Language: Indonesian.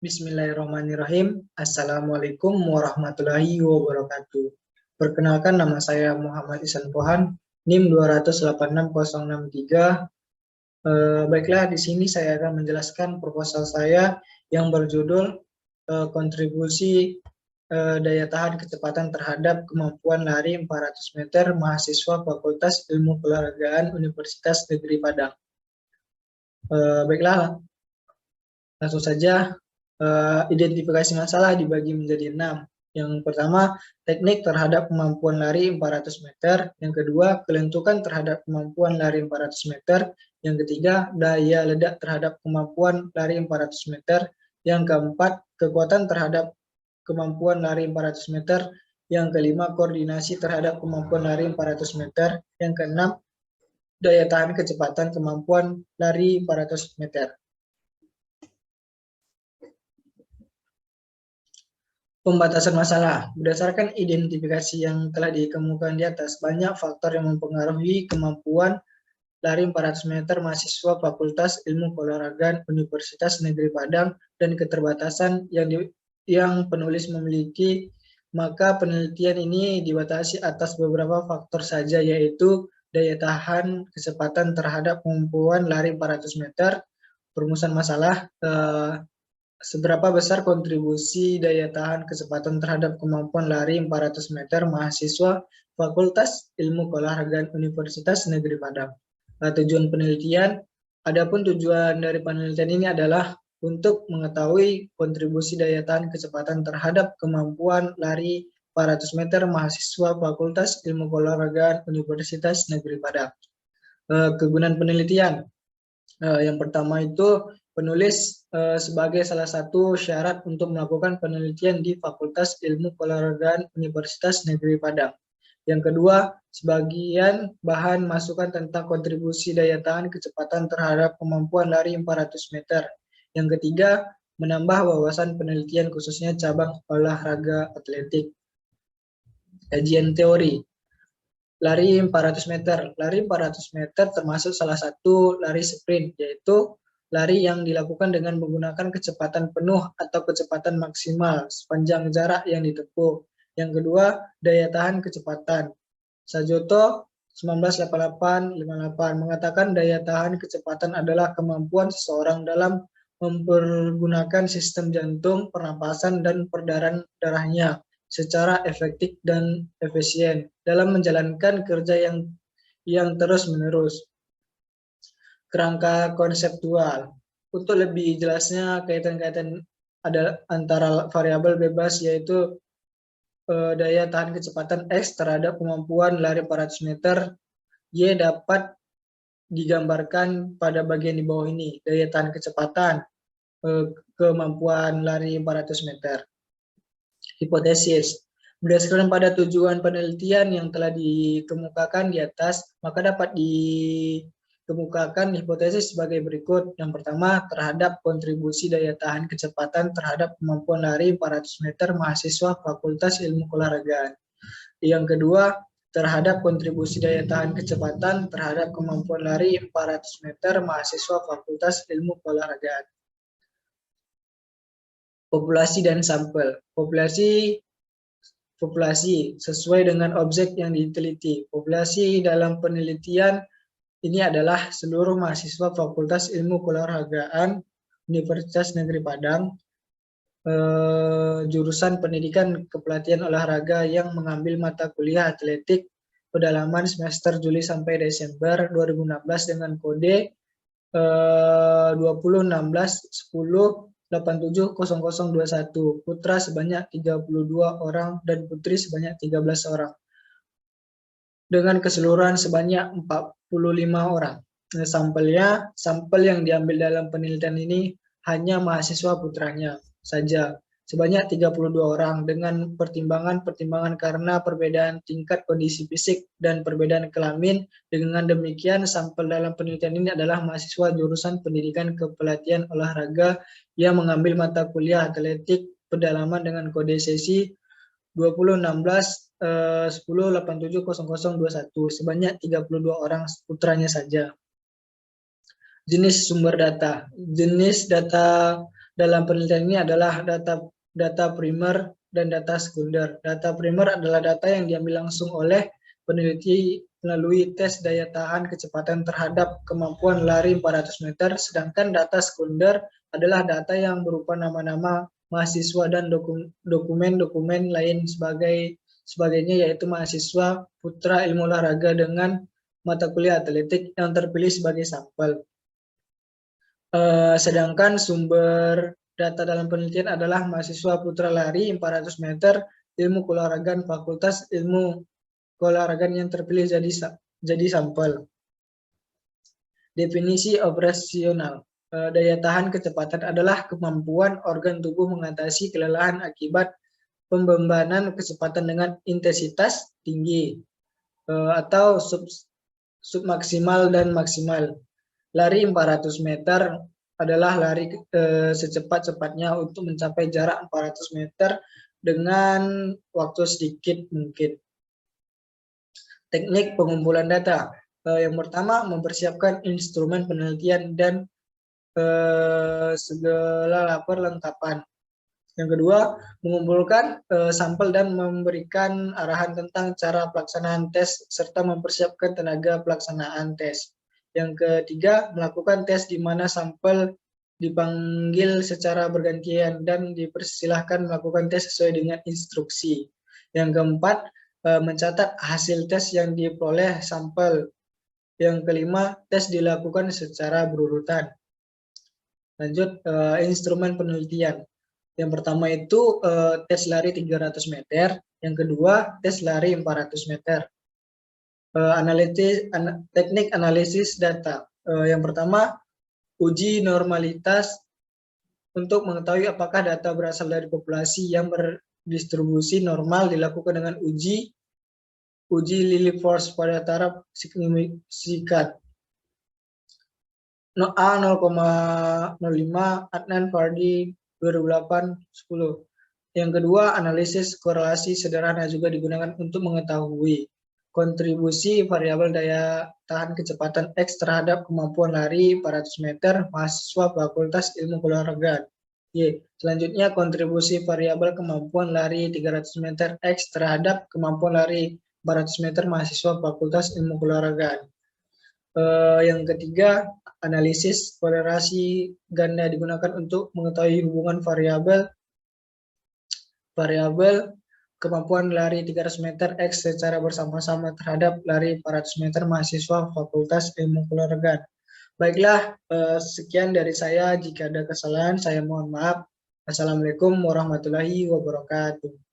Bismillahirrahmanirrahim. Assalamualaikum warahmatullahi wabarakatuh. Perkenalkan, nama saya Muhammad Ihsan Pohan, NIM 2866063. Baiklah, di sini saya akan menjelaskan proposal saya yang berjudul kontribusi daya tahan kecepatan terhadap kemampuan lari 400 meter mahasiswa Fakultas Ilmu Keolahragaan Universitas Negeri Padang. Baiklah, langsung saja. Identifikasi masalah dibagi menjadi 6. Yang pertama, teknik terhadap kemampuan lari 400 meter. Yang kedua, kelentukan terhadap kemampuan lari 400 meter. Yang ketiga, daya ledak terhadap kemampuan lari 400 meter. Yang keempat, kekuatan terhadap kemampuan lari 400 meter. Yang kelima, koordinasi terhadap kemampuan lari 400 meter. Yang keenam, daya tahan kecepatan kemampuan lari 400 meter. Pembatasan masalah. Berdasarkan identifikasi yang telah dikemukakan di atas, banyak faktor yang mempengaruhi kemampuan lari 400 meter mahasiswa Fakultas Ilmu Keolahragaan Universitas Negeri Padang dan keterbatasan yang penulis memiliki. Maka penelitian ini dibatasi atas beberapa faktor saja, yaitu daya tahan kecepatan terhadap kemampuan lari 400 meter, perumusan masalah, seberapa besar kontribusi daya tahan kecepatan terhadap kemampuan lari 400 meter mahasiswa Fakultas Ilmu Keolahragaan Universitas Negeri Padang. Tujuan penelitian, adapun tujuan dari penelitian ini adalah untuk mengetahui kontribusi daya tahan kecepatan terhadap kemampuan lari 400 meter mahasiswa Fakultas Ilmu Keolahragaan Universitas Negeri Padang. Kegunaan penelitian, yang pertama itu penulis sebagai salah satu syarat untuk melakukan penelitian di Fakultas Ilmu Keolahragaan Universitas Negeri Padang. Yang kedua, sebagian bahan masukan tentang kontribusi daya tahan kecepatan terhadap kemampuan lari 400 meter. Yang ketiga, menambah wawasan penelitian khususnya cabang olahraga atletik. Kajian teori. Lari 400 meter. Lari 400 meter termasuk salah satu lari sprint, yaitu lari yang dilakukan dengan menggunakan kecepatan penuh atau kecepatan maksimal sepanjang jarak yang ditempuh. Yang kedua, daya tahan kecepatan. Sajoto 1988-58 mengatakan daya tahan kecepatan adalah kemampuan seseorang dalam mempergunakan sistem jantung, pernapasan, dan peredaran darahnya secara efektif dan efisien dalam menjalankan kerja yang terus-menerus. Kerangka konseptual. Untuk lebih jelasnya kaitan-kaitan ada antara variabel bebas, yaitu daya tahan kecepatan X terhadap kemampuan lari 400 meter, Y dapat digambarkan pada bagian di bawah ini. Daya tahan kecepatan, kemampuan lari 400 meter. Hipotesis. Berdasarkan pada tujuan penelitian yang telah dikemukakan di atas, maka dapat dikemukakan hipotesis sebagai berikut. Yang pertama, terhadap kontribusi daya tahan kecepatan terhadap kemampuan lari 400 meter mahasiswa Fakultas Ilmu Keolahragaan. Yang kedua, terhadap kontribusi daya tahan kecepatan terhadap kemampuan lari 400 meter mahasiswa Fakultas Ilmu Keolahragaan. Populasi dan sampel. Populasi sesuai dengan objek yang diteliti. Populasi dalam penelitian ini adalah seluruh mahasiswa Fakultas Ilmu Keolahragaan Universitas Negeri Padang, jurusan pendidikan kepelatihan olahraga yang mengambil mata kuliah atletik pedalaman semester Juli sampai Desember 2016 dengan kode 201610870021, putra sebanyak 32 orang dan putri sebanyak 13 orang, dengan keseluruhan sebanyak 45 orang. Sampel yang diambil dalam penelitian ini hanya mahasiswa putranya saja, sebanyak 32 orang, dengan pertimbangan karena perbedaan tingkat kondisi fisik dan perbedaan kelamin. Dengan demikian, sampel dalam penelitian ini adalah mahasiswa jurusan pendidikan kepelatihan olahraga yang mengambil mata kuliah atletik pedalaman dengan kode sesi 201610870021, sebanyak 32 orang putranya saja. Jenis sumber data. Jenis data dalam penelitian ini adalah data primer dan data sekunder. Data primer adalah data yang diambil langsung oleh peneliti melalui tes daya tahan kecepatan terhadap kemampuan lari 400 meter, sedangkan data sekunder adalah data yang berupa nama-nama mahasiswa dan dokumen-dokumen lain sebagainya, yaitu mahasiswa putra ilmu olahraga dengan mata kuliah atletik yang terpilih sebagai sampel. Sedangkan sumber data dalam penelitian adalah mahasiswa putra lari 400 meter ilmu keolahragaan Fakultas Ilmu Keolahragaan yang terpilih jadi sampel. Definisi operasional. Daya tahan kecepatan adalah kemampuan organ tubuh mengatasi kelelahan akibat pembebanan kecepatan dengan intensitas tinggi atau submaksimal dan maksimal. Lari 400 meter adalah lari secepat-cepatnya untuk mencapai jarak 400 meter dengan waktu sedikit mungkin. Teknik pengumpulan data. Yang pertama, mempersiapkan instrumen penelitian dan segala lapor lengkapan. Yang kedua, mengumpulkan sampel dan memberikan arahan tentang cara pelaksanaan tes serta mempersiapkan tenaga pelaksanaan tes. Yang ketiga, melakukan tes di mana sampel dipanggil secara bergantian dan dipersilahkan melakukan tes sesuai dengan instruksi. Yang keempat, mencatat hasil tes yang diperoleh sampel. Yang kelima, tes dilakukan secara berurutan. Lanjut, instrumen penelitian. Yang pertama itu tes lari 300 meter, yang kedua tes lari 400 meter. Teknik analisis data. Yang pertama, uji normalitas untuk mengetahui apakah data berasal dari populasi yang berdistribusi normal dilakukan dengan uji Lilliefors pada taraf signifikan. A 0,05, Adnan Fardi 2008-10. Yang kedua, analisis korelasi sederhana juga digunakan untuk mengetahui kontribusi variabel daya tahan kecepatan X terhadap kemampuan lari 400 meter mahasiswa Fakultas Ilmu Keolahragaan. Y. Selanjutnya, kontribusi variabel kemampuan lari 300 meter X terhadap kemampuan lari 400 meter mahasiswa Fakultas Ilmu Keolahragaan. Yang ketiga, analisis korelasi ganda digunakan untuk mengetahui hubungan variabel kemampuan lari 300 meter X secara bersama-sama terhadap lari 400 meter mahasiswa Fakultas Ilmu Keolahragaan. Baiklah, sekian dari saya. Jika ada kesalahan, saya mohon maaf. Assalamualaikum warahmatullahi wabarakatuh.